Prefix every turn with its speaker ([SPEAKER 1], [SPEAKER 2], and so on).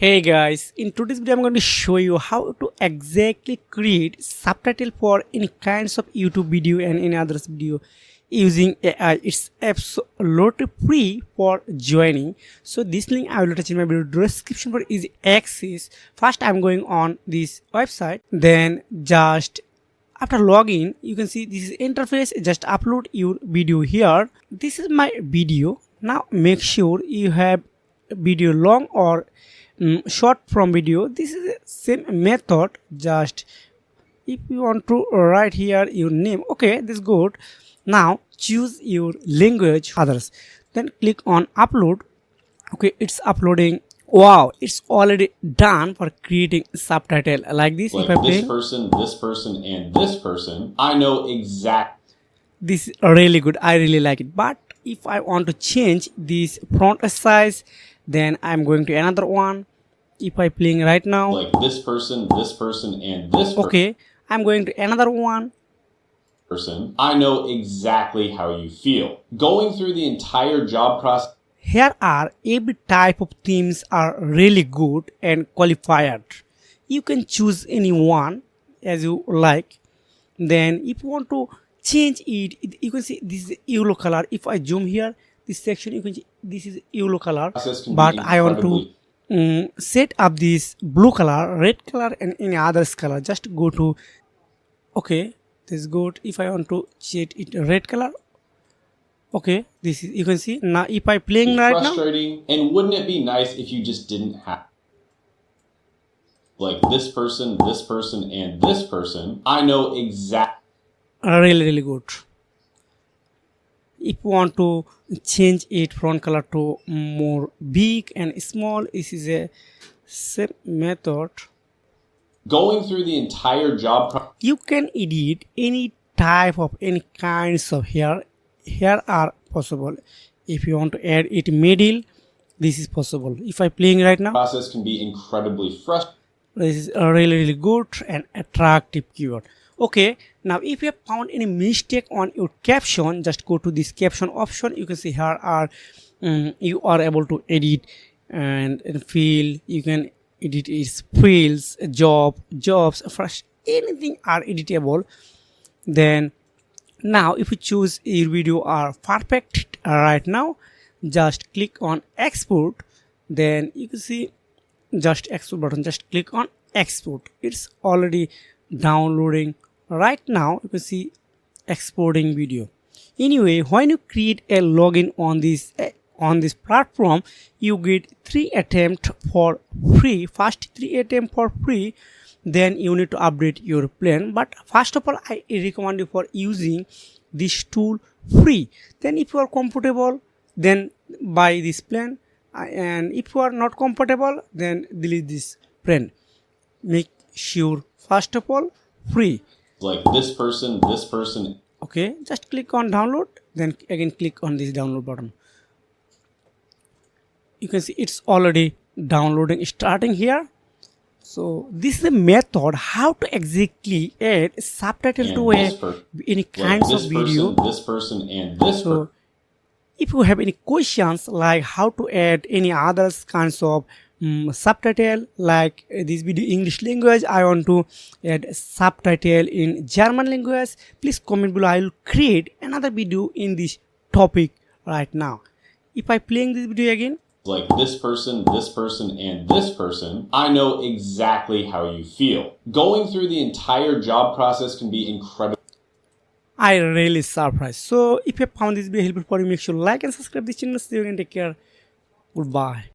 [SPEAKER 1] Hey guys, in today's video I'm going to show you how to exactly create subtitle for any kinds of YouTube video and any others video using AI. It's absolutely free for joining. So this link I will attach in my video description for easy access. First I'm going on this website, then just after login you can see this is interface. Just upload your video here. This is my video. Now make sure you have video long or short from video. This is the same method. Just if you want to write here your name, okay, this is good. Now choose your language others, then click on upload. Okay, it's uploading. Wow, it's already done for creating subtitle like this.
[SPEAKER 2] Like
[SPEAKER 1] if I
[SPEAKER 2] this
[SPEAKER 1] play,
[SPEAKER 2] person, and this person, I know exact.
[SPEAKER 1] this is really good. I really like it. But if I want to change this font size, then I'm going to another one. If I playing right now,
[SPEAKER 2] Like this person, and this
[SPEAKER 1] okay, I'm going to another one.
[SPEAKER 2] person, I know exactly how you feel. Going through the entire job process.
[SPEAKER 1] Here are every type of themes are really good and qualified. You can choose any one as you like. Then if you want to change it, you can see this is yellow color. If I zoom here, this section, you can see this is yellow color. But I want to set up this blue color, red color, and any others color. Just go to, okay, this is good. If I want to set it red color, okay, this is, you can see now if I playing right now,
[SPEAKER 2] frustrating, and wouldn't it be nice if you just didn't have like this person, and this person, I know exactly.
[SPEAKER 1] really good. If you want to change it front color to more big and small, this is a same method.
[SPEAKER 2] Going through the entire job process.
[SPEAKER 1] You can edit any type of any kinds of here are possible. If you want to add it middle, this is possible. If I playing right now,
[SPEAKER 2] Process can be incredibly frustrating.
[SPEAKER 1] this is a really good and attractive keyword. Okay, now if you have found any mistake on your caption, just go to this caption option. You can see here are you are able to edit and fill. You can edit its fields, jobs, fresh, anything are editable. Then now if you choose your video are perfect right now, just click on export. Then you can see just export button, just click on export. It's already downloading right now. You can see exporting video. Anyway, when you create a login on this platform, you get 3 attempts for free. First 3 attempts for free, then you need to update your plan. But first of all, I recommend you for using this tool free. Then if you are comfortable, then buy this plan, and if you are not comfortable, then delete this plan. Make sure first of all free.
[SPEAKER 2] Like this person,
[SPEAKER 1] Okay, just click on download, then again click on this download button. You can see it's already downloading, starting here. So this is the method how to exactly add subtitle
[SPEAKER 2] and
[SPEAKER 1] to any kinds
[SPEAKER 2] this
[SPEAKER 1] of video.
[SPEAKER 2] person, and this
[SPEAKER 1] So if you have any questions like how to add any other kinds of subtitle, like this video English language, I want to add subtitle in German language, please comment below. I will create another video in this topic right now. If I playing this video again,
[SPEAKER 2] like this person, and this person, I know exactly how you feel. Going through the entire job process can be incredible.
[SPEAKER 1] I really surprised. So if you found this video helpful for you, make sure to like and subscribe this channel. See you again. Take care. Goodbye.